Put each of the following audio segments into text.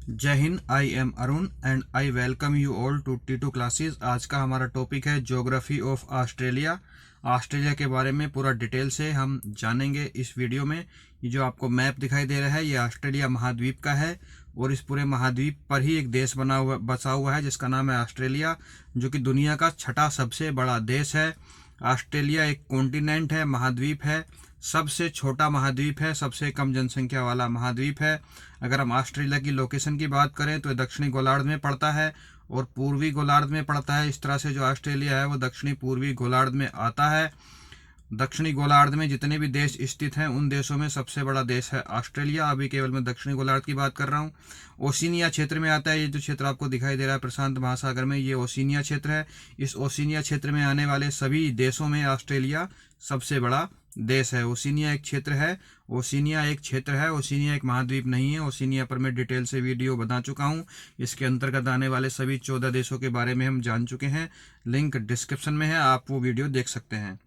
जय Hind. I am Arun and I welcome you all to T2 classes. आज का हमारा टॉपिक है ज्योग्राफी ऑफ ऑस्ट्रेलिया। ऑस्ट्रेलिया के बारे में पूरा डिटेल से हम जानेंगे इस वीडियो में। ये जो आपको मैप दिखाई दे रहा है ये ऑस्ट्रेलिया महाद्वीप का है और इस पूरे महाद्वीप पर ही एक देश बसा हुआ है जिसका नाम है ऑस्ट्रेलिया, जो कि दुनिया का छठा सबसे बड़ा देश है। ऑस्ट्रेलिया एक कॉन्टिनेंट है, महाद्वीप है, सबसे छोटा महाद्वीप है, सबसे कम जनसंख्या वाला महाद्वीप है। अगर हम ऑस्ट्रेलिया की लोकेशन की बात करें तो दक्षिणी गोलार्ध में पड़ता है और पूर्वी गोलार्ध में पड़ता है। इस तरह से जो ऑस्ट्रेलिया है वो दक्षिणी पूर्वी गोलार्ध में आता है। दक्षिणी गोलार्ध में जितने भी देश स्थित हैं उन देशों में सबसे बड़ा देश है ऑस्ट्रेलिया। अभी केवल मैं दक्षिणी गोलार्ध की बात कर रहा हूँ। ओशिनिया क्षेत्र में आता है। ये जो क्षेत्र आपको दिखाई दे रहा है प्रशांत महासागर में, ये ओशिनिया क्षेत्र है। इस ओशिनिया क्षेत्र में आने वाले सभी देशों में ऑस्ट्रेलिया सबसे बड़ा देश है। ओशिनिया एक क्षेत्र है। ओशिनिया एक क्षेत्र है, ओशिनिया एक महाद्वीप नहीं है। ओशिनिया पर मैं डिटेल से वीडियो बना चुका हूँ। इसके अंतर्गत आने वाले सभी 14 देशों के बारे में हम जान चुके हैं। लिंक डिस्क्रिप्शन में है, आप वो वीडियो देख सकते हैं।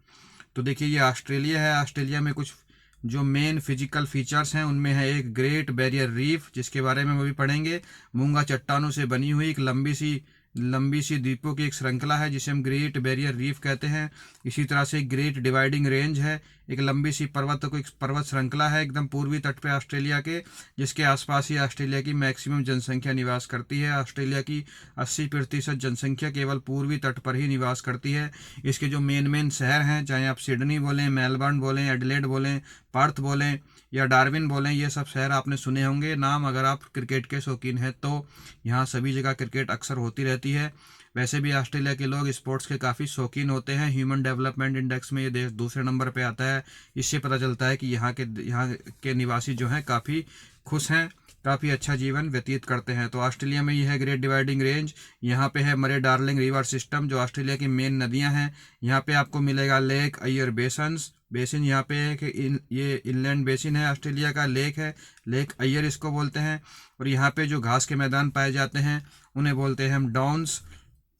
तो देखिए ये ऑस्ट्रेलिया है। ऑस्ट्रेलिया में कुछ जो मेन फिजिकल फीचर्स हैं उनमें है एक ग्रेट बैरियर रीफ, जिसके बारे में हम अभी पढ़ेंगे। मूंगा चट्टानों से बनी हुई एक लंबी सी द्वीपों की एक श्रृंखला है जिसे हम ग्रेट बैरियर रीफ कहते हैं। इसी तरह से ग्रेट डिवाइडिंग रेंज है, एक लंबी सी पर्वत श्रृंखला है एकदम पूर्वी तट पे ऑस्ट्रेलिया के, जिसके आसपास ही ऑस्ट्रेलिया की मैक्सिमम जनसंख्या निवास करती है। ऑस्ट्रेलिया की 80% जनसंख्या केवल पूर्वी तट पर ही निवास करती है। इसके जो मेन शहर हैं, चाहे आप सिडनी बोलें, मेलबर्न बोलें, एडिलेड बोलें, पर्थ बोलें या डार्विन बोलें, ये सब शहर आपने सुने होंगे नाम। अगर आप क्रिकेट के शौकीन हैं तो यहाँ सभी जगह क्रिकेट अक्सर होती रहती है। वैसे भी ऑस्ट्रेलिया के लोग स्पोर्ट्स के काफ़ी शौकीन होते हैं। ह्यूमन डेवलपमेंट इंडेक्स में ये देश दूसरे नंबर पे आता है। इससे पता चलता है कि यहाँ के निवासी जो हैं काफ़ी खुश हैं, काफ़ी अच्छा जीवन व्यतीत करते हैं। तो ऑस्ट्रेलिया में ये है ग्रेट डिवाइडिंग रेंज। यहाँ पे है मरे डार्लिंग रिवर सिस्टम, जो ऑस्ट्रेलिया की मेन नदियाँ हैं। यहाँ पे आपको मिलेगा लेक अय्यर बेसिन यहाँ पे है कि ये इनलैंड बेसिन है, ऑस्ट्रेलिया का लेक है, लेक अय्यर इसको बोलते हैं। और यहाँ पे जो घास के मैदान पाए जाते हैं उन्हें बोलते हैं हम डाउन्स।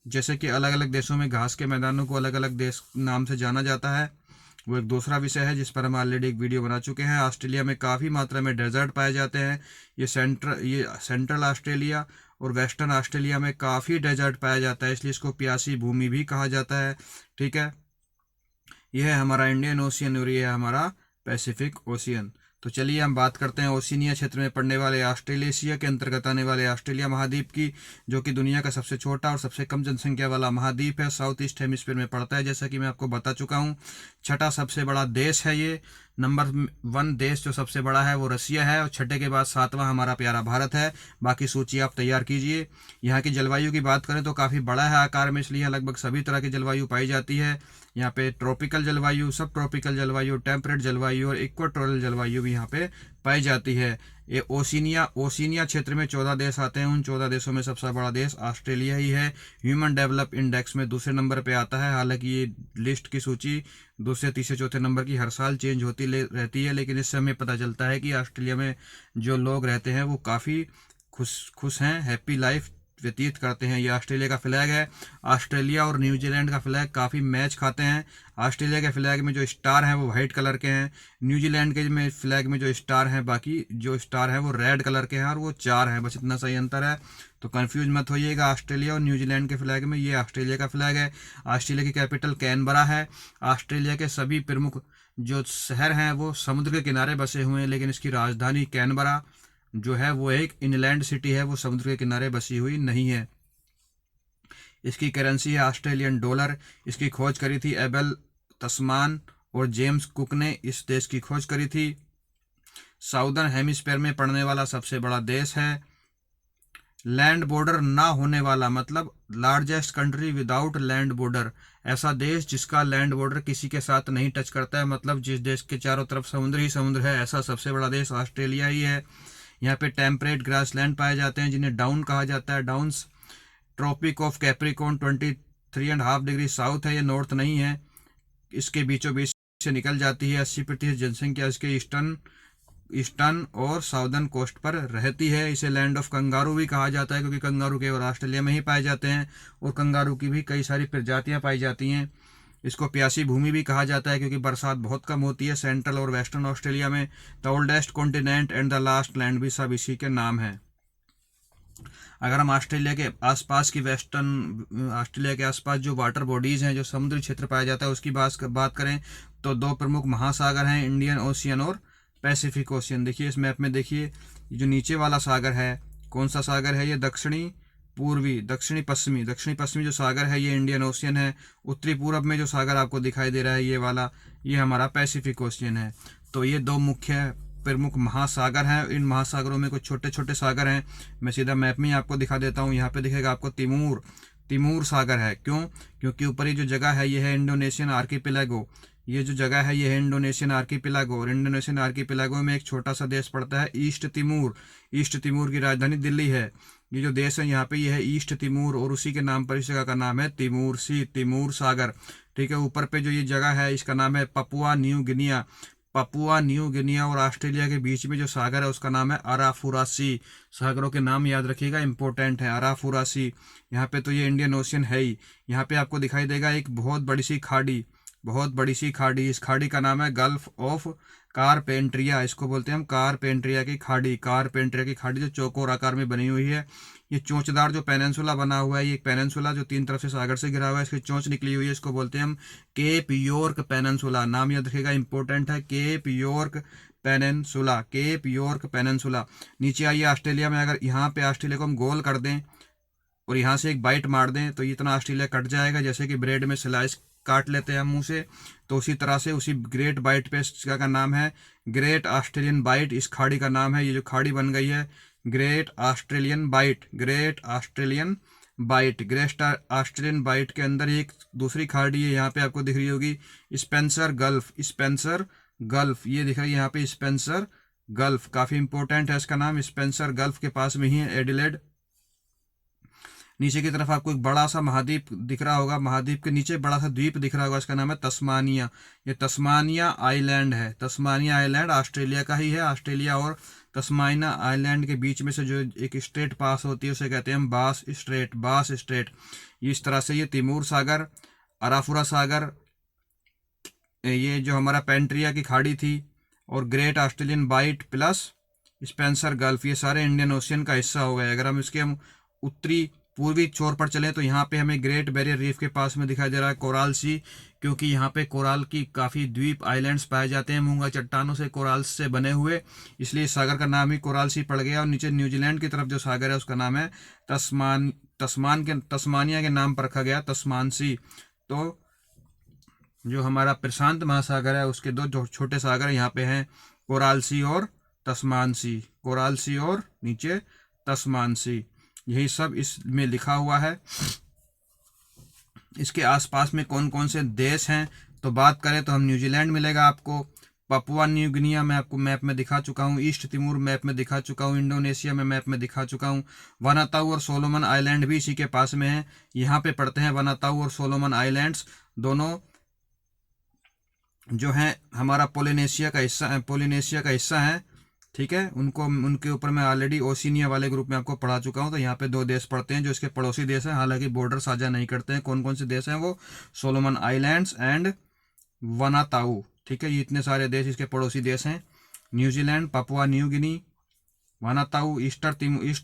जैसे कि अलग अलग देशों में घास के मैदानों को अलग अलग देश नाम से जाना जाता है, वो एक दूसरा विषय है जिस पर हम ऑलरेडी एक वीडियो बना चुके हैं। ऑस्ट्रेलिया में काफ़ी मात्रा में डेजर्ट पाए जाते हैं। ये सेंट्रल ऑस्ट्रेलिया और वेस्टर्न ऑस्ट्रेलिया में काफ़ी डेजर्ट पाया जाता है, इसलिए इसको प्यासी भूमि भी कहा जाता है। ठीक है, यह है हमारा इंडियन ओशियन और यह है हमारा पैसिफिक ओशियन। तो चलिए हम बात करते हैं ओशिनिया क्षेत्र में पड़ने वाले ऑस्ट्रेलेशिया के अंतर्गत आने वाले ऑस्ट्रेलिया महाद्वीप की, जो कि दुनिया का सबसे छोटा और सबसे कम जनसंख्या वाला महाद्वीप है। साउथ ईस्ट हेमिस्फीयर में पड़ता है, जैसा कि मैं आपको बता चुका हूँ। छठा सबसे बड़ा देश है ये। नंबर 1 देश जो सबसे बड़ा है वो रसिया है और छठे के बाद 7वां हमारा प्यारा भारत है। बाकी सूची आप तैयार कीजिए। यहाँ की जलवायु की बात करें तो काफ़ी बड़ा है आकार में, इसलिए लगभग सभी तरह की जलवायु पाई जाती है। यहाँ पे ट्रॉपिकल जलवायु, सब ट्रॉपिकल जलवायु, टेम्परेट जलवायु और इक्वेटोरियल जलवायु भी यहाँ पे पाई जाती है। ये ओशिनिया क्षेत्र में 14 देश आते हैं। उन 14 देशों में सबसे बड़ा देश ऑस्ट्रेलिया ही है। ह्यूमन डेवलप इंडेक्स में दूसरे नंबर पे आता है। हालांकि ये लिस्ट की सूची दूसरे, तीसरे, चौथे नंबर की हर साल चेंज होती रहती है, लेकिन इससे हमें पता चलता है कि ऑस्ट्रेलिया में जो लोग रहते हैं वो काफ़ी खुश हैं, हैप्पी लाइफ व्यतीत करते हैं। ये ऑस्ट्रेलिया का फ्लैग है। ऑस्ट्रेलिया और न्यूजीलैंड का फ्लैग काफ़ी मैच खाते हैं। ऑस्ट्रेलिया के फ्लैग में जो स्टार हैं वो वाइट कलर के हैं। न्यूजीलैंड के में फ्लैग में जो स्टार हैं, बाकी जो स्टार हैं वो रेड कलर के हैं और वो 4 हैं, बस इतना सही अंतर है। तो कंफ्यूज मत होइएगा। ऑस्ट्रेलिया और न्यूजीलैंड के फ्लैग में ये ऑस्ट्रेलिया का फ्लैग है। ऑस्ट्रेलिया की कैपिटल कैनबरा है। ऑस्ट्रेलिया के सभी प्रमुख जो शहर हैं वो समुद्र के किनारे बसे हुए हैं, लेकिन इसकी राजधानी कैनबरा जो है वो एक इनलैंड सिटी है, वो समुद्र के किनारे बसी हुई नहीं है। इसकी करेंसी है ऑस्ट्रेलियन डॉलर। इसकी खोज करी थी एबल तस्मान और जेम्स कुक ने इस देश की खोज करी थी। साउदर्न हेमिस्फीयर में पड़ने वाला सबसे बड़ा देश है। लैंड बॉर्डर ना होने वाला, मतलब largest country without land border, ऐसा देश जिसका लैंड बॉर्डर किसी के साथ नहीं टच करता है, मतलब जिस देश के चारों तरफ समुद्र ही समुद्र है, ऐसा सबसे बड़ा देश ऑस्ट्रेलिया ही है। यहाँ पे टेम्परेट ग्रासलैंड पाए जाते हैं जिन्हें डाउन कहा जाता है, downs. Tropic of Capricorn 23.5 degree south है, ये नॉर्थ नहीं है। इसके बीचों बीच से निकल जाती है। 80% जनसंख्या इसके ईस्टर्न और साउदर्न कोस्ट पर रहती है। इसे लैंड ऑफ कंगारू भी कहा जाता है, क्योंकि कंगारू केवल ऑस्ट्रेलिया में ही पाए जाते हैं और कंगारू की भी कई सारी प्रजातियां पाई जाती हैं। इसको प्यासी भूमि भी कहा जाता है क्योंकि बरसात बहुत कम होती है सेंट्रल और वेस्टर्न ऑस्ट्रेलिया में। The oldest continent and the last land भी सब इसी के नाम है। अगर हम ऑस्ट्रेलिया के आसपास की ऑस्ट्रेलिया के आसपास जो वाटर बॉडीज़ हैं, जो समुद्री क्षेत्र पाया जाता है, उसकी बात करें तो दो प्रमुख महासागर हैं, इंडियन ओशियन और पैसिफिक ओशियन। देखिए इस मैप में, देखिए जो नीचे वाला सागर है, कौन सा सागर है, ये दक्षिणी पश्चिमी जो सागर है ये इंडियन ओशियन है। उत्तरी पूरब में जो सागर आपको दिखाई दे रहा है ये वाला, ये हमारा पैसिफिक ओशियन है। तो ये दो मुख्य प्रमुख महासागर हैं। इन महासागरों में कुछ छोटे छोटे सागर हैं, मैं सीधा मैप में ही आपको दिखा देता हूँ। यहाँ पे दिखेगा आपको तिमूर सागर है। क्यों? क्योंकि ऊपरी जो जगह है ये है इंडोनेशियन आर्कीपेलागो। ये जो जगह है ये है इंडोनेशियन आर्कीपेलागो, और इंडोनेशियन आर्कीपेलागो में एक छोटा सा देश पड़ता है ईस्ट तिमूर। ईस्ट तिमूर की राजधानी दिल्ली है। ये जो देश है यहाँ पे ये है ईस्ट तिमूर, और उसी के नाम पर इस जगह का नाम है तिमूर सागर। ठीक है, ऊपर पे जो ये जगह है इसका नाम है पपुआ न्यू गिनिया, और ऑस्ट्रेलिया के बीच में जो सागर है उसका नाम है अराफुरासी। सागरों के नाम याद रखिएगा, इंपॉर्टेंट है। अराफुरासी, यहाँ पे तो ये इंडियन ओशियन है ही। यहाँ पे आपको दिखाई देगा एक बहुत बड़ी सी खाड़ी। इस खाड़ी का नाम है गल्फ ऑफ कारपेंट्रिया। इसको बोलते हैं हम कारपेंट्रिया की खाड़ी, जो चौकोर आकार में बनी हुई है। ये चोंचदार जो पेनिनसुला बना हुआ है, ये एक पेनिनसुला जो तीन तरफ से सागर से घिरा हुआ है, इसकी चोंच निकली हुई है, इसको बोलते हैं हम केप यॉर्क पेनिनसुला। नाम याद रखिएगा, इंपॉर्टेंट है, केप यॉर्क पेनिनसुला। नीचे आइए ऑस्ट्रेलिया में, अगर यहाँ पे ऑस्ट्रेलिया को हम गोल कर दें और यहाँ से एक बाइट मार दें तो इतना ऑस्ट्रेलिया कट जाएगा, जैसे कि ब्रेड में स्लाइस काट लेते हैं हम मुंह से। तो उसी तरह से उसी ग्रेट बाइट पे का नाम है ग्रेट ऑस्ट्रेलियन बाइट। इस खाड़ी का नाम है, ये जो खाड़ी बन गई है, ग्रेट ऑस्ट्रेलियन बाइट के अंदर एक दूसरी खाड़ी है, यहाँ पे आपको दिख रही होगी स्पेंसर गल्फ। ये दिख रही है यहाँ पे स्पेंसर गल्फ, काफी इंपॉर्टेंट है इसका नाम। स्पेंसर गल्फ के पास में ही है एडिलेड। नीचे की तरफ आपको एक बड़ा सा महाद्वीप दिख रहा होगा, महाद्वीप के नीचे बड़ा सा द्वीप दिख रहा होगा, इसका नाम है तस्मानिया। ये तस्मानिया आइलैंड है। तस्मानिया आइलैंड ऑस्ट्रेलिया का ही है। ऑस्ट्रेलिया और तस्मानिया आइलैंड के बीच में से जो एक स्ट्रेट पास होती है उसे कहते हैं हम बास स्ट्रेट। इस तरह से ये तिमूर सागर, अराफुरा सागर, ये जो हमारा पेंट्रिया की खाड़ी थी, और Great Australian Bight plus Spencer Gulf, ये सारे इंडियन ओशियन का हिस्सा हो गए। अगर हम इसके उत्तरी पूर्वी छोर पर चले तो यहाँ पे हमें ग्रेट बैरियर रीफ के पास में दिखाई दे रहा है कोराल सी, क्योंकि यहाँ पे कोराल की काफ़ी द्वीप आइलैंड्स पाए जाते हैं मूंगा चट्टानों से, कोराल से बने हुए, इसलिए इस सागर का नाम ही कोराल सी पड़ गया। और नीचे न्यूजीलैंड की तरफ जो सागर है उसका नाम है तस्मानिया के नाम पर रखा गया, तस्मान सी। तो जो हमारा प्रशांत महासागर है उसके दो छोटे सागर यहाँ पे हैं, कोराल सी और तस्मान सी। यही सब इसमें लिखा हुआ है। इसके आसपास में कौन कौन से देश हैं तो बात करें तो हम न्यूजीलैंड मिलेगा आपको, पपुआ न्यू गिनिया मैं आपको मैप में दिखा चुका हूँ, ईस्ट तिमूर मैप में दिखा चुका हूँ, इंडोनेशिया में मैप में दिखा चुका हूँ। वनाताऊ और सोलोमन आइलैंड भी इसी के पास में है, यहाँ पे पड़ते हैं वनाताऊ और सोलोमन आइलैंड्स। दोनों जो है हमारा पोलिनेशिया का हिस्सा है। ठीक है, उनके ऊपर मैं ऑलरेडी ओशिनिया वाले ग्रुप में आपको पढ़ा चुका हूँ। तो यहाँ पे दो देश पड़ते हैं जो इसके पड़ोसी देश हैं, हालांकि बॉर्डर साझा नहीं करते हैं। कौन कौन से देश हैं वो? Solomon Islands and Vanuatu. ठीक है, ये इतने सारे देश इसके पड़ोसी देश हैं, New Zealand, Papua New Guinea, Vanuatu, East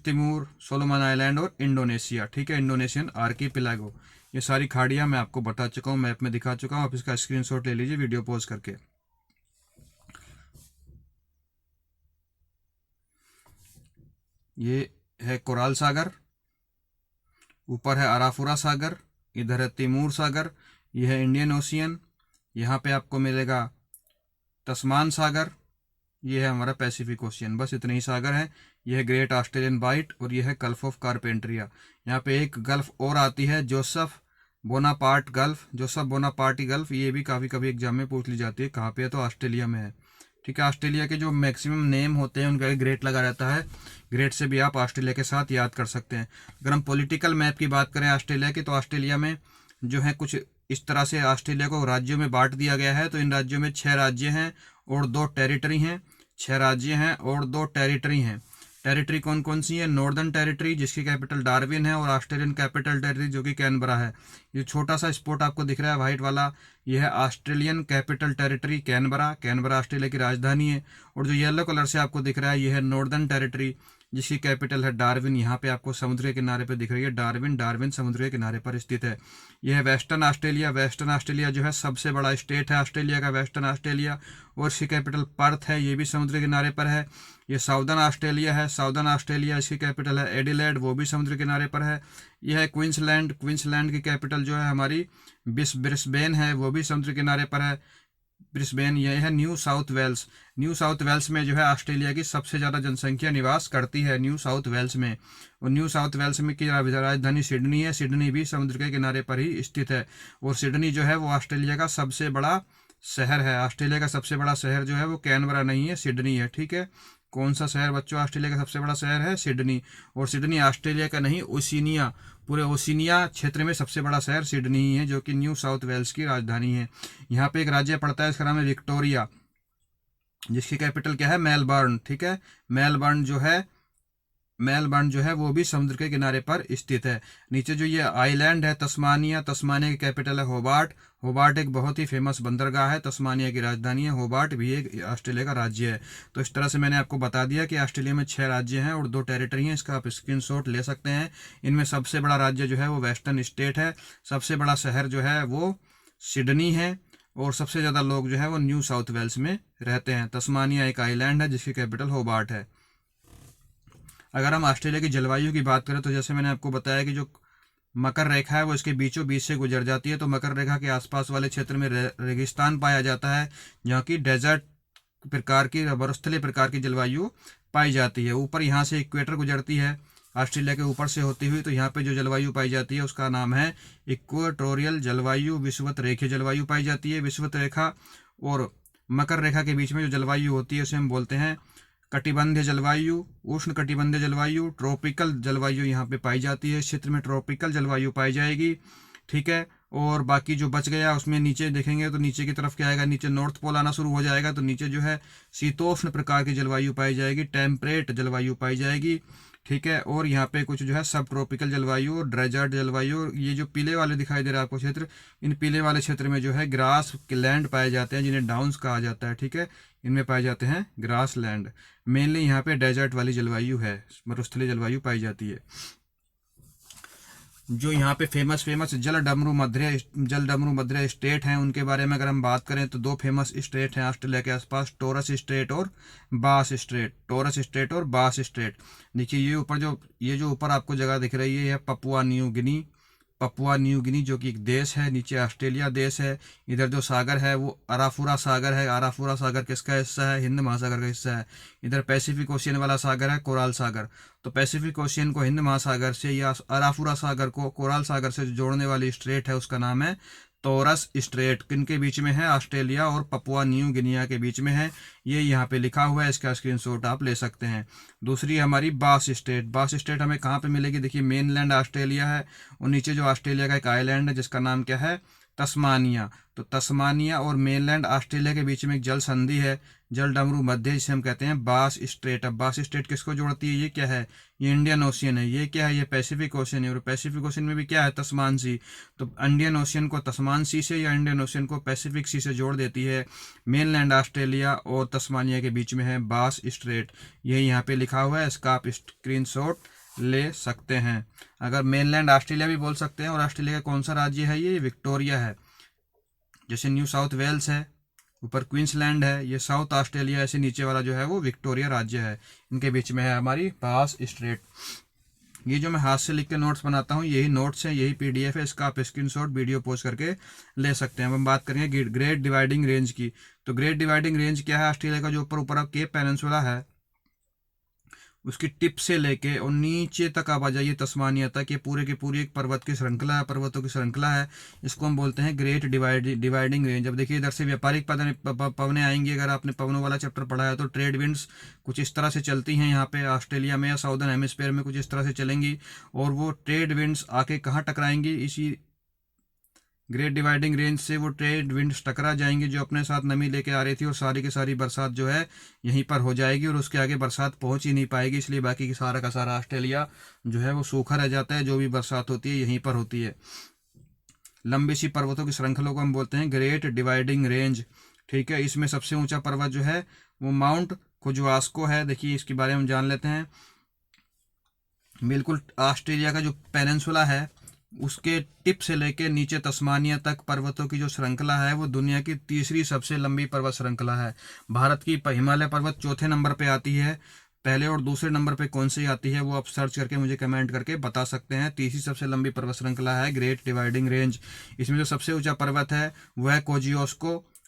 Timor, Solomon Island और इंडोनेशिया। ठीक है, इंडोनेशियन आर्कीपेलागो। ये सारी खाड़ियाँ मैं आपको बता चुका हूँ, मैप में दिखा चुका हूँ। आप इसका स्क्रीनशॉट ले लीजिए वीडियो पॉज करके। ये है कोराल सागर, ऊपर है अराफुरा सागर, इधर है तिमूर सागर, ये है इंडियन ओशियन, यहाँ पे आपको मिलेगा तस्मान सागर, ये है हमारा पैसिफिक ओशियन। बस इतने ही सागर हैं। यह है ग्रेट ऑस्ट्रेलियन बाइट और यह है गल्फ ऑफ कारपेंट्रिया। यहाँ पे एक गल्फ और आती है जोसेफ बोनापार्ट गल्फ। ये भी काफ़ी कभी एग्जाम में पूछ ली जाती है, कहाँ पे है तो ऑस्ट्रेलिया में है। ठीक है, ऑस्ट्रेलिया के जो मैक्सिमम नेम होते हैं उनका ग्रेट लगा रहता है, ग्रेट से भी आप ऑस्ट्रेलिया के साथ याद कर सकते हैं। अगर हम पॉलिटिकल मैप की बात करें ऑस्ट्रेलिया की, तो ऑस्ट्रेलिया में जो है कुछ इस तरह से ऑस्ट्रेलिया को राज्यों में बांट दिया गया है। तो इन राज्यों में 6 राज्य हैं और 2 टेरिटरी हैं। 6 राज्य हैं और 2 टेरिटरी हैं। टेरिटरी कौन कौन सी है? नॉर्दर्न टेरिटरी जिसकी कैपिटल डार्विन है, और ऑस्ट्रेलियन कैपिटल टेरिटरी जो कि कैनबरा है। ये छोटा सा स्पॉट आपको दिख रहा है वाइट वाला, यह है Australian capital territory Canberra. Australia की राजधानी है। और जो येलो कलर से आपको दिख रहा है यह है नॉर्दर्न टेरिटरी, जिसकी कैपिटल है डार्विन। यहाँ पे आपको समुद्र के किनारे पे दिख रही है डार्विन। डार्विन समुद्र के किनारे पर स्थित है। यह है वेस्टर्न ऑस्ट्रेलिया। वेस्टर्न ऑस्ट्रेलिया जो है सबसे बड़ा स्टेट है ऑस्ट्रेलिया का, वेस्टर्न ऑस्ट्रेलिया, और इसकी कैपिटल पर्थ है, ये भी समुद्र के किनारे पर है। ये साउदर्न ऑस्ट्रेलिया है। साउदर्न ऑस्ट्रेलिया, इसकी कैपिटल है एडिलेड, वो भी समुद्र के किनारे पर है। यह है क्वींसलैंड। क्वींसलैंड की कैपिटल जो है हमारी ब्रिस्बेन है, वो भी समुद्र किनारे पर है, ब्रिस्बेन। यह है New South Wales. New South Wales में जो है ऑस्ट्रेलिया की सबसे ज़्यादा जनसंख्या निवास करती है न्यू साउथ वेल्स में। और न्यू साउथ वेल्स में की राजधानी सिडनी है। सिडनी भी समुद्र के किनारे पर ही स्थित है। और सिडनी जो है वो ऑस्ट्रेलिया का सबसे बड़ा शहर है। ऑस्ट्रेलिया का सबसे बड़ा शहर जो है वो कैनबरा नहीं है, सिडनी है। ठीक है, कौन सा शहर बच्चों ऑस्ट्रेलिया का सबसे बड़ा शहर है? सिडनी। और सिडनी ऑस्ट्रेलिया का नहीं, ओशिनिया, पूरे ओशिनिया क्षेत्र में सबसे बड़ा शहर सिडनी ही है, जो कि न्यू साउथ वेल्स की राजधानी है। यहाँ पे एक राज्य पड़ता है, इसका नाम है विक्टोरिया, जिसकी कैपिटल क्या है? मेलबर्न। ठीक है, मेलबर्न जो है वो भी समुद्र के किनारे पर स्थित है। नीचे जो ये आइलैंड है तस्मानिया, तस्मानिया की कैपिटल है होबार्ट। होबार्ट एक बहुत ही फेमस बंदरगाह है, तस्मानिया की राजधानी है। होबार्ट भी एक ऑस्ट्रेलिया का राज्य है। तो इस तरह से मैंने आपको बता दिया कि ऑस्ट्रेलिया में 6 राज्य हैं और 2 टेरिटरी हैं। इसका आप स्क्रीनशॉट ले सकते हैं। इनमें सबसे बड़ा राज्य जो है वो वेस्टर्न स्टेट है। सबसे बड़ा शहर जो है वो सिडनी है। और सबसे ज़्यादा लोग जो है वो न्यू साउथ वेल्स में रहते हैं। तस्मानिया एक आइलैंड है जिसकी कैपिटल होबार्ट है। अगर हम ऑस्ट्रेलिया की जलवायु की बात करें तो जैसे मैंने आपको बताया कि जो मकर रेखा है वो इसके बीचों बीच से गुजर जाती है। तो मकर रेखा के आसपास वाले क्षेत्र में रेगिस्तान पाया जाता है, जहाँ की डेजर्ट प्रकार की, मरुस्थलीय प्रकार की जलवायु पाई जाती है। ऊपर यहाँ से इक्वेटर गुजरती है ऑस्ट्रेलिया के ऊपर से होती हुई, तो यहाँ पे जो जलवायु पाई जाती है उसका नाम है इक्वेटोरियल जलवायु। विषुवत रेखीय जलवायु पाई जाती है। विषुवत रेखा और मकर रेखा के बीच में जो जलवायु होती है उसे हम बोलते हैं कटिबंधीय जलवायु, उष्ण कटिबंधीय जलवायु, ट्रॉपिकल जलवायु यहाँ पे पाई जाती है। इस क्षेत्र में ट्रॉपिकल जलवायु पाई जाएगी। ठीक है, और बाकी जो बच गया उसमें नीचे देखेंगे तो नीचे की तरफ क्या आएगा? नीचे नॉर्थ पोल आना शुरू हो जाएगा। तो नीचे जो है शीतोष्ण प्रकार की जलवायु पाई जाएगी, टेम्परेट जलवायु पाई जाएगी। ठीक है, और यहाँ पे कुछ जो है सब ट्रॉपिकल जलवायु और डेजर्ट जलवायु। ये जो पीले वाले दिखाई दे रहा है आपको क्षेत्र, इन पीले वाले क्षेत्र में जो है ग्रास लैंड पाए जाते हैं, जिन्हें डाउन्स कहा जाता है। ठीक है, इनमें पाए जाते हैं ग्रास लैंड। मेनली यहाँ पे डेजर्ट वाली जलवायु है, मरुस्थलीय जलवायु पाई जाती है। जो यहाँ पे फेमस जलडमरू मध्य स्टेट हैं, उनके बारे में अगर हम बात करें तो 2 फेमस स्टेट हैं ऑस्ट्रेलिया के आसपास, टोरस स्टेट और बास स्टेट। टोरस स्टेट और बास स्टेट। देखिए ये जो ऊपर आपको जगह दिख रही है, यह पपुआ न्यू गिनी जो कि एक देश है। नीचे ऑस्ट्रेलिया देश है। इधर जो सागर है वो अराफुरा सागर है। अराफुरा सागर किसका हिस्सा है? हिंद महासागर का हिस्सा है। इधर पैसिफिक ओशियन वाला सागर है, कोराल सागर। तो पैसिफिक ओशियन को हिंद महासागर से या अराफुरा सागर को कोराल सागर से जोड़ने वाली स्ट्रेट है, उसका नाम है टोरस स्ट्रेट। किनके बीच में है? ऑस्ट्रेलिया और पपुआ न्यू गिनिया के बीच में है। ये यहाँ पे लिखा हुआ है, इसका स्क्रीनशॉट आप ले सकते हैं। दूसरी हमारी बास स्टेट। बास स्टेट हमें कहाँ पे मिलेगी? देखिए मेनलैंड ऑस्ट्रेलिया है और नीचे जो ऑस्ट्रेलिया का एक आइलैंड है जिसका नाम क्या है? तस्मानिया। तो तस्मानिया और मेनलैंड ऑस्ट्रेलिया के बीच में एक जल संधि है, जल डमरू मध्य, जिसे हम कहते हैं बास स्ट्रेट। अब बास स्ट्रेट किसको जोड़ती है? ये क्या है? ये इंडियन ओशियन है। ये क्या है? ये पैसिफिक ओशियन है। और पैसिफिक ओशियन में भी क्या है? तस्मान सी। तो इंडियन ओशियन को तस्मान सी से या इंडियन ओशियन को पैसिफिक सी से जोड़ देती है। मेनलैंड ऑस्ट्रेलिया और तस्मानिया के बीच में है बास स्ट्रेट। ये यहाँ पे लिखा हुआ है, इसका आप स्क्रीनशॉट ले सकते हैं। अगर मेनलैंड ऑस्ट्रेलिया भी बोल सकते हैं। और ऑस्ट्रेलिया का कौन सा राज्य है? ये विक्टोरिया है। जैसे न्यू साउथ वेल्स है, ऊपर क्वींसलैंड है, ये साउथ ऑस्ट्रेलिया, ऐसे नीचे वाला जो है वो विक्टोरिया राज्य है। इनके बीच में है हमारी बास स्ट्रेट। ये जो मैं हाथ से लिख के नोट्स बनाता हूँ, यही नोट्स है, यही PDF है। इसका आप स्क्रीनशॉट वीडियो पोस्ट करके ले सकते हैं। अब हम बात करेंगे ग्रेट डिवाइडिंग रेंज की। तो ग्रेट डिवाइडिंग रेंज क्या है? ऑस्ट्रेलिया का जो ऊपर केप पेनिनसुला है उसकी टिप से लेके और नीचे तक आप आ जाइए तस्मानिया तक, ये पूरे की पूरी एक पर्वत की श्रृंखला है, पर्वतों की श्रृंखला है। इसको हम बोलते हैं ग्रेट डिवाइडिंग रेंज। अब देखिए इधर से व्यापारिक पवनें आएंगी। अगर आपने पवनों वाला चैप्टर पढ़ा है तो ट्रेड विंड्स कुछ इस तरह से चलती हैं यहाँ पे ऑस्ट्रेलिया में या साउदर्न हेमिस्फीयर में, कुछ इस तरह से चलेंगी। और वो ट्रेड विंड्स आके कहाँ टकराएंगी? इसी ग्रेट डिवाइडिंग रेंज से वो ट्रेड विंड्स टकरा जाएंगे, जो अपने साथ नमी लेके आ रही थी, और सारी की सारी बरसात जो है यहीं पर हो जाएगी और उसके आगे बरसात पहुंच ही नहीं पाएगी। इसलिए बाकी की सारा का सारा ऑस्ट्रेलिया जो है वो सूखा रह जाता है। जो भी बरसात होती है यहीं पर होती है। लंबी सी पर्वतों की श्रृंखला को हम बोलते हैं ग्रेट डिवाइडिंग रेंज। ठीक है, इसमें सबसे ऊंचा पर्वत जो है वो माउंट खुजवास्को है। देखिए इसके बारे में जान लेते हैं। बिल्कुल ऑस्ट्रेलिया का जो पेनिनसुला है उसके टिप से लेके नीचे तस्मानिया तक पर्वतों की जो श्रृंखला है वो दुनिया की तीसरी सबसे लंबी पर्वत श्रृंखला है। भारत की हिमालय पर्वत चौथे नंबर पे आती है। पहले और दूसरे नंबर पे कौन सी आती है वो आप सर्च करके मुझे कमेंट करके बता सकते हैं। तीसरी सबसे लंबी पर्वत श्रृंखला है ग्रेट डिवाइडिंग रेंज। इसमें जो सबसे ऊंचा पर्वत है वह है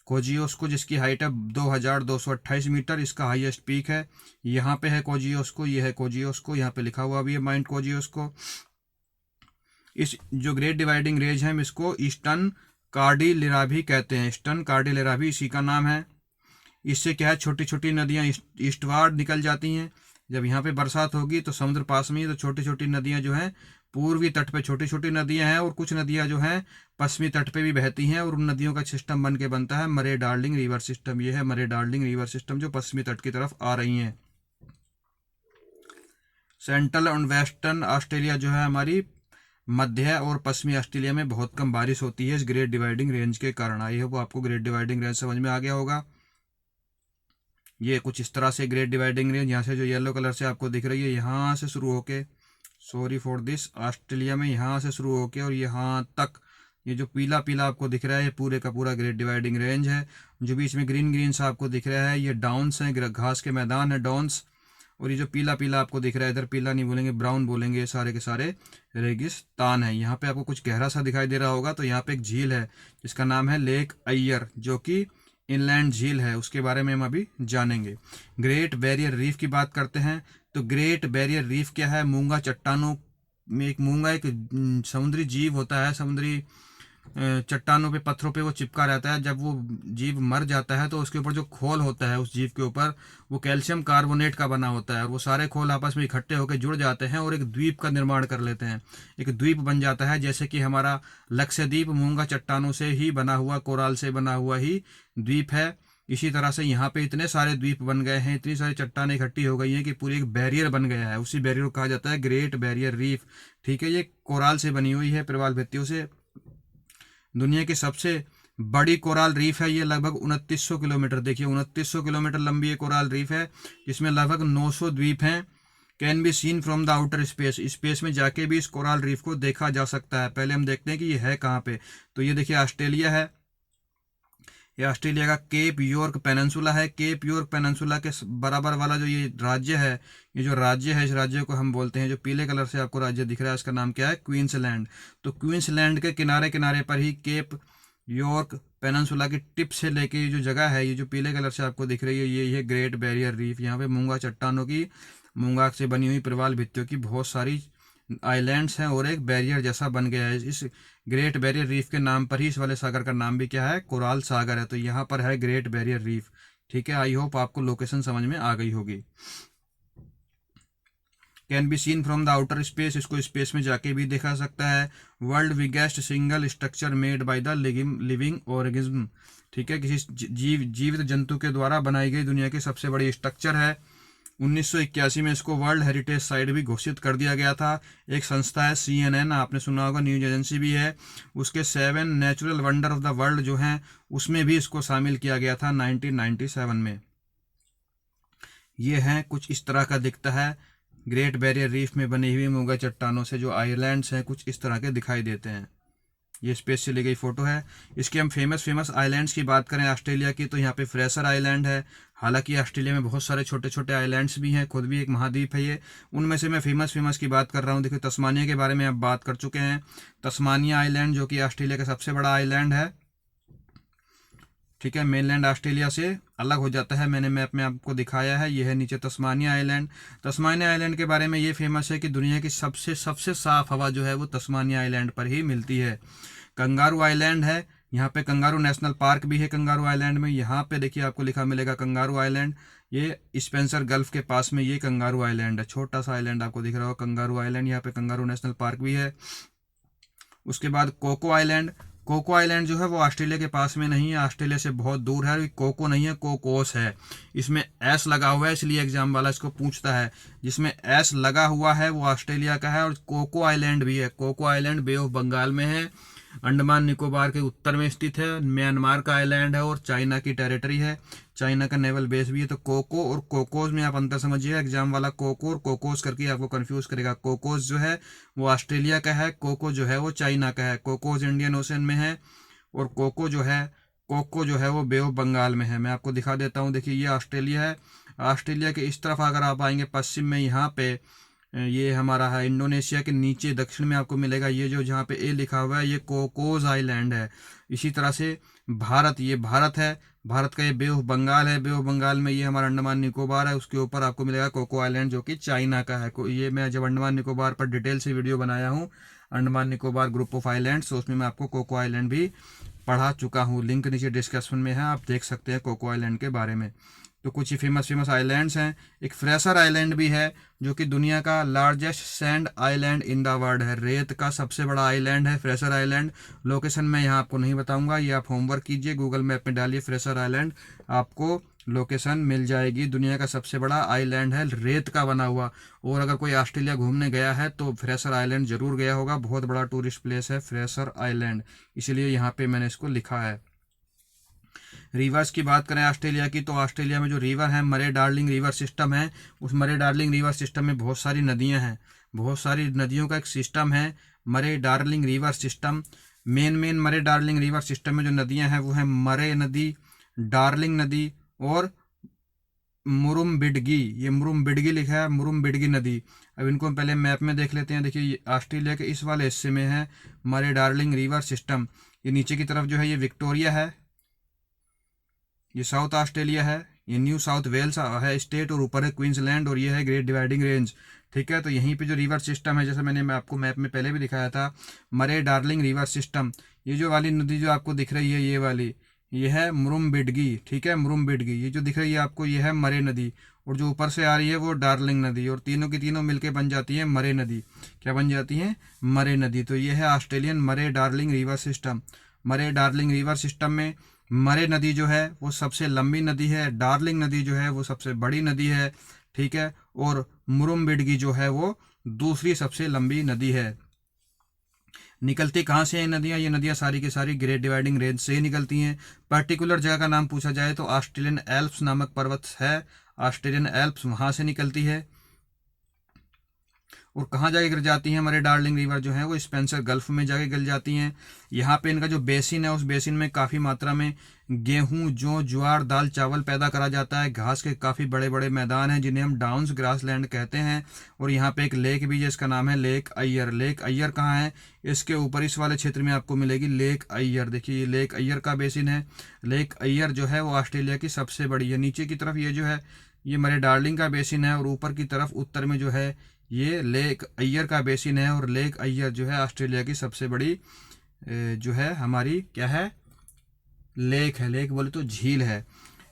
कोजियोस्को जिसकी हाइट है 2228 मीटर। इसका हाईएस्ट पीक है। यहाँ पे है कोजियोस्को, ये है कोजियोस्को, यहाँ पे लिखा हुआ भी है माउंट कोजियोस्को। इस जो ग्रेट डिवाइडिंग रेंज है इसको ईस्टर्न कार्डिलेरा कहते हैं। ईस्टर्न कार्डिलेरा इसी का नाम है। इससे क्या है, छोटी छोटी नदियाँ ईस्टवार्ड निकल जाती हैं। जब यहाँ पे बरसात होगी तो समुद्र पास में ही, तो छोटी छोटी नदियाँ जो हैं पूर्वी तट पे छोटी छोटी नदियाँ हैं और कुछ नदियाँ जो हैं पश्चिमी तट पे भी बहती हैं और उन नदियों का सिस्टम बन के बनता है मरे डार्लिंग रिवर सिस्टम। ये है मरे डार्लिंग रिवर सिस्टम जो पश्चिमी तट की तरफ आ रही हैं। सेंट्रल और वेस्टर्न ऑस्ट्रेलिया जो है हमारी मध्य और पश्चिमी ऑस्ट्रेलिया में बहुत कम बारिश होती है इस ग्रेट डिवाइडिंग रेंज के कारण। आई होप आपको ग्रेट डिवाइडिंग रेंज समझ में आ गया होगा। ये कुछ इस तरह से ग्रेट डिवाइडिंग रेंज, यहाँ से जो येलो कलर से आपको दिख रही है यहाँ से शुरू होके, सॉरी फॉर दिस, ऑस्ट्रेलिया में यहाँ से शुरू होके और यहाँ तक ये जो पीला पीला आपको दिख रहा है ये पूरे का पूरा ग्रेट डिवाइडिंग रेंज है। जो बीच में ग्रीन ग्रीन सा आपको दिख रहा है ये डाउन्स हैं, घास के मैदान है डाउन्स। और ये जो पीला पीला आपको दिख रहा है, इधर पीला नहीं बोलेंगे ब्राउन बोलेंगे, ये सारे के सारे रेगिस्तान है। यहाँ पे आपको कुछ गहरा सा दिखाई दे रहा होगा तो यहाँ पे एक झील है जिसका नाम है लेक अय्यर जो कि इनलैंड झील है, उसके बारे में हम अभी जानेंगे। ग्रेट बैरियर रीफ की बात करते हैं तो ग्रेट बैरियर रीफ क्या है, मूंगा चट्टानों में एक मूंगा एक समुद्री जीव होता है। समुद्री चट्टानों पे पत्थरों पे वो चिपका रहता है। जब वो जीव मर जाता है तो उसके ऊपर जो खोल होता है उस जीव के ऊपर वो कैल्शियम कार्बोनेट का बना होता है और वो सारे खोल आपस में इकट्ठे होकर जुड़ जाते हैं और एक द्वीप का निर्माण कर लेते हैं। एक द्वीप बन जाता है जैसे कि हमारा लक्षद्वीप मूंगा चट्टानों से ही बना हुआ, कोराल से बना हुआ ही द्वीप है। इसी तरह से यहाँ पे इतने सारे द्वीप बन गए हैं, इतनी सारी चट्टानें इकट्ठी हो गई हैं कि पूरी एक बैरियर बन गया है। उसी बैरियर को कहा जाता है ग्रेट बैरियर रीफ। ठीक है, ये कोराल से बनी हुई है, प्रवाल भित्तियों से। दुनिया की सबसे बड़ी कोराल रीफ है ये, लगभग 2900 किलोमीटर, देखिए 2900 किलोमीटर लंबी ये कोराल रीफ है जिसमें लगभग 900 द्वीप हैं। Can be seen from the outer space, space में जाके भी इस कोराल रीफ को देखा जा सकता है। पहले हम देखते हैं कि ये है कहाँ पे। तो ये देखिए ऑस्ट्रेलिया है, ये ऑस्ट्रेलिया का केप यॉर्क पेनिनसुला है। केप यॉर्क पेनिनसुला के बराबर वाला जो ये राज्य है, ये जो राज्य है इस राज्य को हम बोलते हैं, जो पीले कलर से आपको राज्य दिख रहा है इसका नाम क्या है, क्वींसलैंड। तो क्वींसलैंड के किनारे किनारे पर ही केप यॉर्क पेनिनसुला की टिप से लेके जो जगह है, ये जो पीले कलर से आपको दिख रही है ये ग्रेट बैरियर रीफ। यहाँ पे मूंगा चट्टानों की, मूंगा से बनी हुई प्रवाल भित्तियों की बहुत सारी आइलैंड्स हैं और एक बैरियर जैसा बन गया है। इस ग्रेट बैरियर रीफ के नाम पर ही इस वाले सागर का नाम भी क्या है, कोराल सागर है। तो यहाँ पर है ग्रेट बैरियर रीफ। ठीक है, आई होप आपको लोकेशन समझ में आ गई होगी। Can be seen from the outer space, इसको स्पेस में जाके भी देखा सकता है। World biggest single structure made by the living organism. ठीक है, किसी जीवित जंतु के द्वारा बनाई गई दुनिया की सबसे बड़ी स्ट्रक्चर है। 1981 में इसको वर्ल्ड हेरिटेज साइट भी घोषित कर दिया गया था। एक संस्था है CNN, आपने सुना होगा, न्यूज एजेंसी भी है, उसके 7 natural wonder of the world जो हैं उसमें भी इसको शामिल किया गया था 1997 में। ये है कुछ इस तरह का दिखता है। ग्रेट बैरियर रीफ में बनी हुई मूंगा चट्टानों से जो आइलैंड्स हैं कुछ इस तरह के दिखाई देते हैं। ये स्पेस से ली गई फोटो है। इसके हम फेमस आइलैंड्स की बात करें ऑस्ट्रेलिया की तो यहाँ पे फ्रेसर आइलैंड है। हालांकि ऑस्ट्रेलिया में बहुत सारे छोटे छोटे आइलैंड्स भी हैं, खुद भी एक महाद्वीप है ये। उनमें से मैं फेमस की बात कर रहा हूँ। देखिए तस्मानिया के बारे में अब बात कर चुके हैं। तस्मानिया आइलैंड जो कि ऑस्ट्रेलिया का सबसे बड़ा आइलैंड है। ठीक है, मेनलैंड ऑस्ट्रेलिया से अलग हो जाता है, मैंने मैप में आपको दिखाया है। ये है नीचे तस्मानिया आइलैंड। तस्मानिया आइलैंड के बारे में ये फेमस है कि दुनिया की सबसे साफ हवा जो है वो तस्मानिया आइलैंड पर ही मिलती है। कंगारू आइलैंड है, यहाँ पे कंगारू नेशनल पार्क भी है कंगारू आइलैंड में। यहाँ पे देखिए आपको लिखा मिलेगा कंगारू आइलैंड। ये स्पेंसर गल्फ के पास में ये कंगारू आइलैंड है, छोटा सा आइलैंड आपको दिख रहा होगा कंगारू आइलैंड। यहाँ पे कंगारू नेशनल पार्क भी है। उसके बाद कोको आइलैंड। कोको आइलैंड जो है वो ऑस्ट्रेलिया के पास में नहीं है, ऑस्ट्रेलिया से बहुत दूर है। कोको नहीं है, कोकोस है। इसमें एस लगा हुआ है इसलिए एग्जाम वाला इसको पूछता है। जिसमें एस लगा हुआ है वो ऑस्ट्रेलिया का है। और कोको आइलैंड भी है। Coco Island Bay of Bengal में है। अंडमान निकोबार के उत्तर में स्थित है, म्यांमार का आइलैंड है और चाइना की टेरिटरी है, चाइना का नेवल बेस भी है। तो कोको और कोकोस में आप अंतर समझिएगा, एग्जाम वाला कोको और कोकोस करके आपको कंफ्यूज करेगा। कोकोस जो है वो ऑस्ट्रेलिया का है, कोको जो है वो चाइना का है। कोकोस इंडियन ओशन में है और कोको जो है वो बे ऑफ बंगाल में है। मैं आपको दिखा देता हूँ, देखिए ये ऑस्ट्रेलिया है। ऑस्ट्रेलिया के इस तरफ अगर आप आएंगे पश्चिम में, यहाँ पे ये हमारा है इंडोनेशिया के नीचे दक्षिण में आपको मिलेगा ये जो जहाँ पे ए लिखा हुआ है, ये कोकोस आइलैंड है। इसी तरह से भारत, ये भारत है, भारत का ये बे ऑफ बंगाल है, बे ऑफ बंगाल में ये हमारा अंडमान निकोबार है, उसके ऊपर आपको मिलेगा कोको आइलैंड जो कि चाइना का है। ये मैं जब अंडमान निकोबार पर डिटेल से वीडियो बनाया हूँ, Andaman Nicobar group of islands, तो उसमें मैं आपको कोको आइलैंड भी पढ़ा चुका हूँ। लिंक नीचे डिस्क्रिप्शन में है, आप देख सकते हैं कोको आइलैंड के बारे में। तो कुछ ही फेमस आइलैंड्स हैं। एक फ्रेशर आइलैंड भी है जो कि दुनिया का largest sand island in the world है, रेत का सबसे बड़ा आइलैंड है फ्रेशर आइलैंड। लोकेशन मैं यहाँ आपको नहीं बताऊंगा, ये आप होमवर्क कीजिए, गूगल मैप में डालिए फ्रेशर आइलैंड, आपको लोकेशन मिल जाएगी। दुनिया का सबसे बड़ा आइलैंड है, रेत का बना हुआ। और अगर कोई ऑस्ट्रेलिया घूमने गया है तो फ्रेशर आइलैंड जरूर गया होगा, बहुत बड़ा टूरिस्ट प्लेस है फ्रेशर आइलैंड, इसलिए यहाँ पे मैंने इसको लिखा है। रिवर्स की बात करें ऑस्ट्रेलिया की, तो ऑस्ट्रेलिया में जो रिवर है मरे डार्लिंग रिवर सिस्टम है, उस मरे डार्लिंग रिवर सिस्टम में बहुत सारी नदियां हैं, बहुत सारी नदियों का एक सिस्टम है मरे डार्लिंग रिवर सिस्टम। मेन मरे डार्लिंग रिवर सिस्टम में जो नदियां हैं वो है मरे नदी, डार्लिंग नदी और मुरुम्बिडगी। ये मुरुम्बिडगी लिखा है, मुरुम्बिडगी नदी। अब इनको हम पहले मैप में देख लेते हैं। देखिए ऑस्ट्रेलिया के इस वाले हिस्से में है मरे डार्लिंग रिवर सिस्टम, ये नीचे की तरफ जो है ये विक्टोरिया है, ये साउथ ऑस्ट्रेलिया है, ये न्यू साउथ वेल्स है स्टेट, और ऊपर है क्वींसलैंड, और ये है ग्रेट डिवाइडिंग रेंज। ठीक है, तो यहीं पे जो रिवर सिस्टम है, जैसे मैं आपको मैप में पहले भी दिखाया था, मरे डार्लिंग रिवर सिस्टम। ये जो वाली नदी जो आपको दिख रही है, ये वाली, ये है मुरुम्बिडगी। ठीक है, मुरुम्बिडगी ये जो दिख रही है आपको, ये है मरे नदी, और जो ऊपर से आ रही है वो डार्लिंग नदी, और तीनों की तीनों मिलके बन जाती है मरे नदी। क्या बन जाती है? मरे नदी। तो ये है ऑस्ट्रेलियन मरे डार्लिंग रिवर सिस्टम। मरे डार्लिंग रिवर सिस्टम में मरे नदी जो है वो सबसे लंबी नदी है, डार्लिंग नदी जो है वो सबसे बड़ी नदी है। ठीक है, और मुरुम्बिडगी जो है वो दूसरी सबसे लंबी नदी है। निकलती कहाँ से हैं नदियाँ? ये नदियाँ सारी की सारी ग्रेट डिवाइडिंग रेंज से ही निकलती हैं। पर्टिकुलर जगह का नाम पूछा जाए तो ऑस्ट्रेलियन एल्प्स नामक पर्वत है, ऑस्ट्रेलियन एल्प्स वहाँ से निकलती है। और कहाँ जाके गिर जाती हैं मरे डार्लिंग रिवर जो है वो स्पेंसर गल्फ में जाके गिर जाती हैं। यहाँ पे इनका जो बेसिन है, उस बेसिन में काफ़ी मात्रा में गेहूं, जौ, ज्वार, दाल, चावल पैदा करा जाता है। घास के काफ़ी बड़े बड़े मैदान हैं जिन्हें हम डाउन्स ग्रासलैंड कहते हैं। और यहाँ पे एक लेक भी है जिसका नाम है लेक अय्यर। लेक अय्यर कहाँ है? इसके ऊपर इस वाले क्षेत्र में आपको मिलेगी लेक अय्यर। देखिए ये लेक अय्यर का बेसिन है। लेक अय्यर जो है वो ऑस्ट्रेलिया की सबसे बड़ी है। नीचे की तरफ ये जो है ये मरे डार्लिंग का बेसिन है, और ऊपर की तरफ उत्तर में जो है ये लेक अय्यर का बेसिन है। और लेक अय्यर जो है ऑस्ट्रेलिया की सबसे बड़ी जो है हमारी क्या है? लेक है। लेक बोले तो झील है।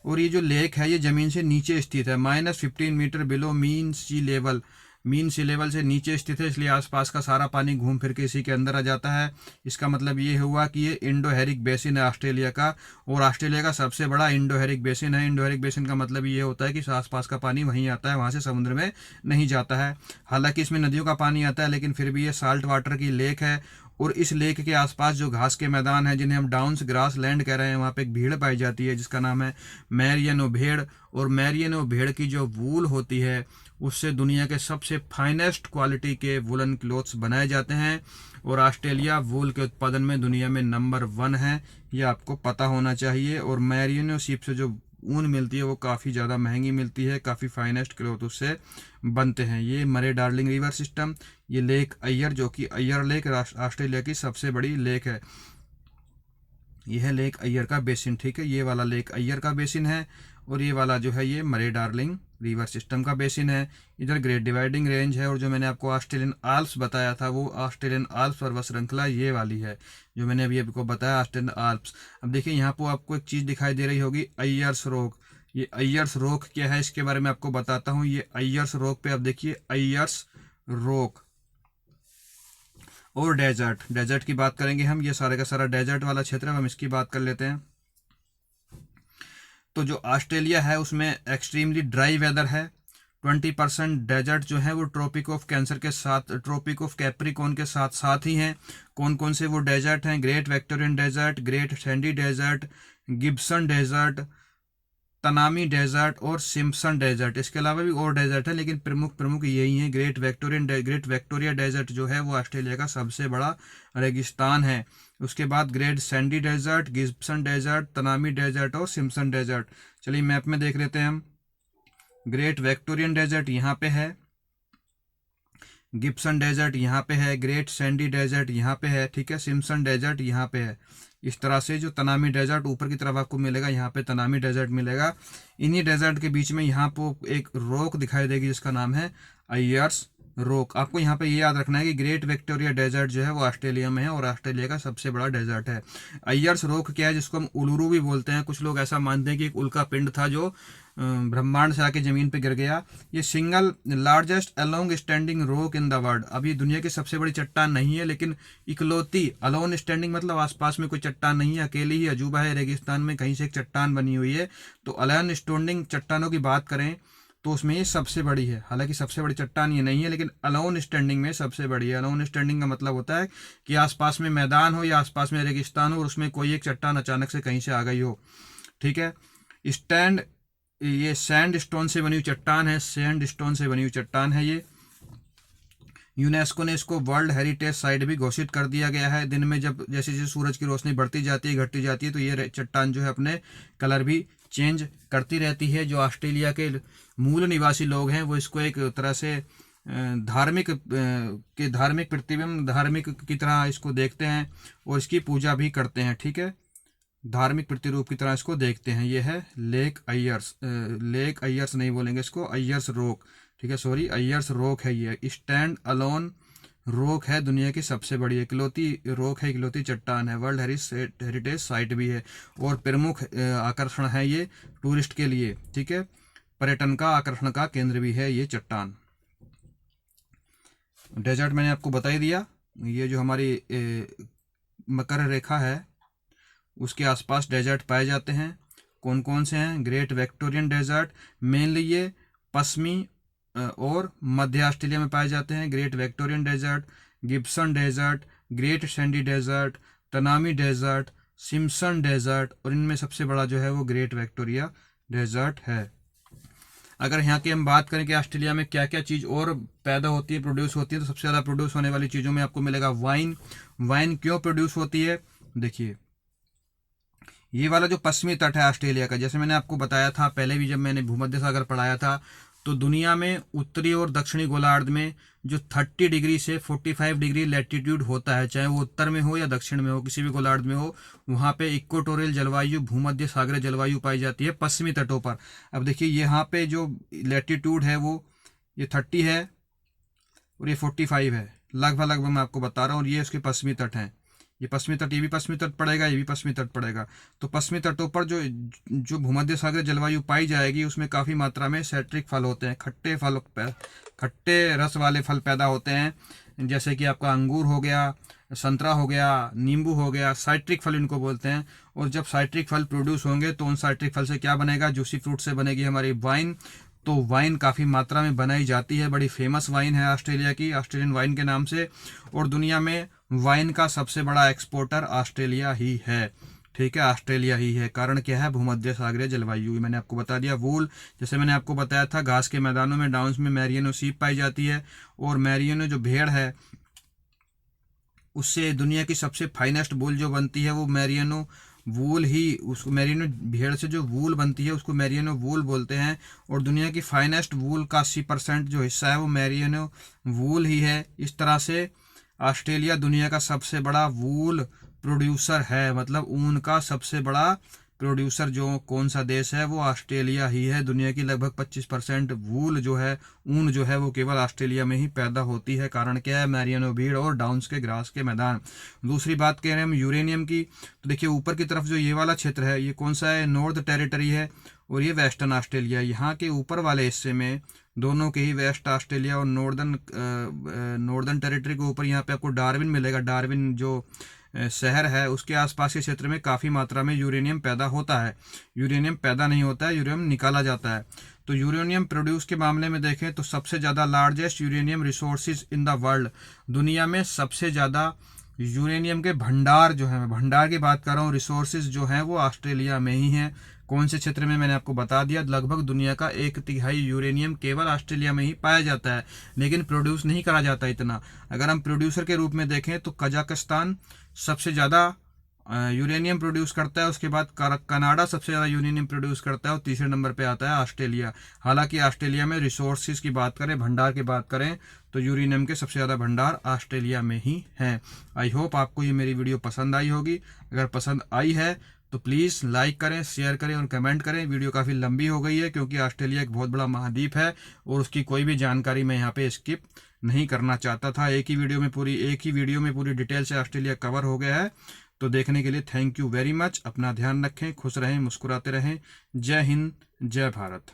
और ये जो लेक है ये ज़मीन से नीचे स्थित है, -15 मीटर बिलो मीन सी लेवल। मीन सी लेवल से नीचे स्थित है, इसलिए आसपास का सारा पानी घूम फिर के इसी के अंदर आ जाता है। इसका मतलब ये हुआ कि ये इंडो हेरिक बेसिन है ऑस्ट्रेलिया का, और ऑस्ट्रेलिया का सबसे बड़ा इंडो हेरिक बेसिन है। इंडो हेरिक बेसिन का मतलब ये होता है कि आसपास का पानी वहीं आता है, वहाँ से समुद्र में नहीं जाता है। हालांकि इसमें नदियों का पानी आता है, लेकिन फिर भी ये साल्ट वाटर की लेक है। और इस लेक के आसपास जो घास के मैदान हैं जिन्हें हम डाउन्स ग्रास लैंड कह रहे हैं, वहाँ पे एक भेड़ पाई जाती है जिसका नाम है मैरियनो भेड़। और मैरियनो भेड़ की जो वूल होती है उससे दुनिया के सबसे फाइनेस्ट क्वालिटी के वुलन क्लोथ्स बनाए जाते हैं। और ऑस्ट्रेलिया वूल के उत्पादन में दुनिया में नंबर 1 है, ये आपको पता होना चाहिए। और मैरियनो शिप से जो ऊन मिलती है वो काफ़ी ज़्यादा महंगी मिलती है, काफ़ी फाइनेस्ट क्लोथ उससे बनते हैं। ये मरे डार्लिंग रिवर सिस्टम, ये लेक अय्यर जो कि अय्यर लेक ऑस्ट्रेलिया की सबसे बड़ी लेक है। यह है लेक अय्यर का बेसिन। ठीक है, ये वाला लेक अय्यर का बेसिन है, और ये वाला जो है ये मरे डार्लिंग रिवर सिस्टम का बेसिन है। इधर ग्रेट डिवाइडिंग रेंज है, और जो मैंने आपको ऑस्ट्रेलियन आल्प्स बताया था वो ऑस्ट्रेलियन आल्प्स पर्वत श्रृंखला ये वाली है जो मैंने अभी आपको बताया, ऑस्ट्रेलियन आल्प्स। अब देखिए यहाँ पर आपको एक चीज़ दिखाई दे रही होगी, अय्यर्स रॉक। ये अय्यर्स रॉक क्या है इसके बारे में आपको बताता हूँ। ये अय्यर्स रॉक पे आप देखिए अय्यर्स रॉक और डेजर्ट। डेजर्ट की बात करेंगे हम, ये सारे का सारा डेजर्ट वाला क्षेत्र है, हम इसकी बात कर लेते हैं। तो जो ऑस्ट्रेलिया है उसमें एक्सट्रीमली ड्राई वेदर है, 20% डेजर्ट जो है वो ट्रॉपिक ऑफ कैंसर के साथ, ट्रॉपिक ऑफ कैप्रिकॉर्न के साथ साथ ही हैं। कौन कौन से वो डेजर्ट हैं? Great Victorian Desert, Great Sandy Desert, Gibson Desert, Tanami Desert और सिम्पसन डेजर्ट। इसके अलावा भी और डेजर्ट है, लेकिन प्रमुख प्रमुख यही हैं। ग्रेट विक्टोरिया डेजर्ट जो है वो ऑस्ट्रेलिया का सबसे बड़ा रेगिस्तान है। उसके बाद Great Sandy Desert, Gibson Desert, Tanami Desert और सिम्पसन डेजर्ट। चलिए मैप में देख लेते हैं हम। ग्रेट विक्टोरियन डेजर्ट यहाँ पे है, गिब्सन डेजर्ट यहाँ पे है, ग्रेट सैंडी डेजर्ट यहाँ पे है, ठीक है, सिम्पसन डेजर्ट यहाँ पे है। इस तरह से जो तनामी डेजर्ट ऊपर की तरफ आपको मिलेगा, यहाँ पे तनामी डेजर्ट मिलेगा। इन्हीं डेजर्ट के बीच में यहाँ पर एक रॉक दिखाई देगी जिसका नाम है अयर्स रॉक। आपको यहाँ पे ये याद रखना है कि ग्रेट विक्टोरिया डेजर्ट जो है वो ऑस्ट्रेलिया में है और ऑस्ट्रेलिया का सबसे बड़ा डेजर्ट है। अयर्स रॉक क्या है, जिसको हम उलुरु भी बोलते हैं। कुछ लोग ऐसा मानते हैं कि एक उल्का पिंड था जो ब्रह्मांड से आके जमीन पे गिर गया। ये single largest along standing rock in the world. अभी दुनिया की सबसे बड़ी चट्टान नहीं है, लेकिन इकलौती, अलोन स्टैंडिंग मतलब आसपास में कोई चट्टान नहीं है, अकेली ही अजूबा है, रेगिस्तान में कहीं से एक चट्टान बनी हुई है। तो अलोन स्टैंडिंग चट्टानों की बात करें तो उसमें ये सबसे बड़ी है। हालांकि सबसे बड़ी चट्टान ये नहीं है, लेकिन अलोन स्टैंडिंग में सबसे बड़ी है। अलोन स्टैंडिंग का मतलब होता है कि आसपास में मैदान हो या आसपास में रेगिस्तान हो और उसमें कोई एक चट्टान अचानक से कहीं से आ गई हो, ठीक है। ये सैंड स्टोन से बनी हुई चट्टान है, सैंड स्टोन से बनी हुई चट्टान है ये। यूनेस्को ने इसको वर्ल्ड हेरिटेज साइट भी घोषित कर दिया गया है। दिन में जब जैसे जैसे सूरज की रोशनी बढ़ती जाती है, घटती जाती है, तो ये चट्टान जो है अपने कलर भी चेंज करती रहती है। जो ऑस्ट्रेलिया के मूल निवासी लोग हैं वो इसको एक तरह से धार्मिक प्रतिबिंब, धार्मिक की तरह इसको देखते हैं और इसकी पूजा भी करते हैं, ठीक है। धार्मिक प्रतिरूप की तरह इसको देखते हैं। ये है लेक अयर्स, लेक अयर्स नहीं बोलेंगे इसको, अयर्स रॉक, ठीक है, सॉरी, अयर्स रॉक है। ये स्टैंड अलोन रॉक है, दुनिया की सबसे बड़ी इकलौती रॉक है, इकलौती चट्टान है, वर्ल्ड हेरिटेज साइट भी है और प्रमुख आकर्षण है ये टूरिस्ट के लिए, ठीक है। पर्यटन का आकर्षण का केंद्र भी है ये चट्टान। डेजर्ट मैंने आपको बता ही दिया। ये जो हमारी मकर रेखा है उसके आसपास डेजर्ट पाए जाते हैं। कौन कौन से हैं? ग्रेट विक्टोरियन डेजर्ट, मेनली ये पश्चिमी और मध्य ऑस्ट्रेलिया में पाए जाते हैं। Great Victorian Desert, Gibson Desert, Great Sandy Desert, Tanami Desert, Simpson Desert और इनमें सबसे बड़ा जो है वो ग्रेट विक्टोरिया डेजर्ट है। अगर यहाँ की हम बात करें कि ऑस्ट्रेलिया में क्या क्या चीज़ और पैदा होती है, प्रोड्यूस होती है, तो सबसे ज़्यादा प्रोड्यूस होने वाली चीज़ों में आपको मिलेगा वाइन। वाइन क्यों प्रोड्यूस होती है? देखिए, ये वाला जो पश्चिमी तट है ऑस्ट्रेलिया का, जैसे मैंने आपको बताया था पहले भी जब मैंने भूमध्य सागर पढ़ाया था, तो दुनिया में उत्तरी और दक्षिणी गोलार्ध में जो 30 डिग्री से 45 डिग्री लैटिट्यूड होता है, चाहे वो उत्तर में हो या दक्षिण में हो, किसी भी गोलार्ध में हो, वहाँ पे इक्वेटोरियल जलवायु, भूमध्य सागरीय जलवायु पाई जाती है पश्चिमी तटों पर। अब देखिए यहाँ पे जो लैटिट्यूड है वो ये 30 है और ये 45 है, लगभग मैं आपको बता रहा हूँ। और ये उसके पश्चिमी तट हैं, ये पश्चिमी तट, ये भी पश्चिमी तट पड़ेगा, ये भी पश्चिमी तट पड़ेगा। तो पश्चिमी तटों पर जो भूमध्य सागरीय जलवायु पाई जाएगी उसमें काफ़ी मात्रा में साइट्रिक फल होते हैं, खट्टे रस वाले फल पैदा होते हैं, जैसे कि आपका अंगूर हो गया, संतरा हो गया, नींबू हो गया, साइट्रिक फल इनको बोलते हैं। और जब साइट्रिक फल प्रोड्यूस होंगे तो उन साइट्रिक फल से क्या बनेगा? जूसी फ्रूट से बनेगी हमारी वाइन। तो वाइन काफ़ी मात्रा में बनाई जाती है, बड़ी फेमस वाइन है ऑस्ट्रेलिया की, ऑस्ट्रेलियन वाइन के नाम से। और दुनिया में वाइन का सबसे बड़ा एक्सपोर्टर ऑस्ट्रेलिया ही है, ठीक है, ऑस्ट्रेलिया ही है। कारण क्या है? भूमध्य सागरीय जलवायु, मैंने आपको बता दिया। वूल, जैसे मैंने आपको बताया था, घास के मैदानों में डाउन्स में मैरिनो सीप पाई जाती है और मैरिनो जो भेड़ है उससे दुनिया की सबसे फाइनेस्ट वूल जो बनती है वो मैरिनो वूल ही, उसको मैरिनो भेड़ से जो वूल बनती है उसको मैरिनो वूल बोलते हैं। और दुनिया की फाइनेस्ट वूल का 80% जो हिस्सा है वो मैरिनो वूल ही है। इस तरह से ऑस्ट्रेलिया दुनिया का सबसे बड़ा वूल प्रोड्यूसर है, मतलब ऊन का सबसे बड़ा प्रोड्यूसर जो कौन सा देश है वो ऑस्ट्रेलिया ही है। दुनिया की लगभग 25% वूल जो है, ऊन जो है वो केवल ऑस्ट्रेलिया में ही पैदा होती है। कारण क्या है? मैरिनो भीड़ और डाउन्स के ग्रास के मैदान। दूसरी बात कह रहे हैं हम यूरेनियम की, तो देखिए ऊपर की तरफ जो ये वाला क्षेत्र है ये कौन सा है? नॉर्थ टेरिटरी है और ये वेस्टर्न ऑस्ट्रेलिया। यहाँ के ऊपर वाले हिस्से में दोनों के ही, वेस्ट ऑस्ट्रेलिया और नॉर्दर्न टेरिटरी के ऊपर यहाँ पे आपको डार्विन मिलेगा। डार्विन जो शहर है उसके आसपास के क्षेत्र में काफ़ी मात्रा में यूरेनियम पैदा होता है। यूरेनियम पैदा नहीं होता है, यूरेनियम निकाला जाता है। तो यूरेनियम प्रोड्यूस के मामले में देखें तो सबसे ज़्यादा largest uranium resources in the world, दुनिया में सबसे ज़्यादा यूरेनियम के भंडार जो है, मैं भंडार की बात कर रहा हूँ, रिसोर्सेज जो हैं वो ऑस्ट्रेलिया में ही हैं। कौन से क्षेत्र में, मैंने आपको बता दिया। लगभग दुनिया का 1/3 यूरेनियम केवल ऑस्ट्रेलिया में ही पाया जाता है, लेकिन प्रोड्यूस नहीं करा जाता इतना। अगर हम प्रोड्यूसर के रूप में देखें तो कजाकिस्तान सबसे ज़्यादा यूरेनियम प्रोड्यूस करता है, उसके बाद कनाडा सबसे ज़्यादा यूरेनियम प्रोड्यूस करता है और तीसरे नंबर पे आता है ऑस्ट्रेलिया। हालांकि ऑस्ट्रेलिया में रिसोर्सेज की बात करें, भंडार की बात करें, तो यूरेनियम के सबसे ज़्यादा भंडार ऑस्ट्रेलिया में ही हैं। आई होप आपको ये मेरी वीडियो पसंद आई होगी। अगर पसंद आई है तो प्लीज़ लाइक करें, शेयर करें और कमेंट करें। वीडियो काफ़ी लंबी हो गई है क्योंकि ऑस्ट्रेलिया एक बहुत बड़ा महाद्वीप है और उसकी कोई भी जानकारी मैं यहाँ पे स्किप नहीं करना चाहता था। एक ही वीडियो में पूरी डिटेल से ऑस्ट्रेलिया कवर हो गया है। तो देखने के लिए थैंक यू वेरी मच। अपना ध्यान रखें, खुश रहें, मुस्कुराते रहें। जय हिंद, जय भारत।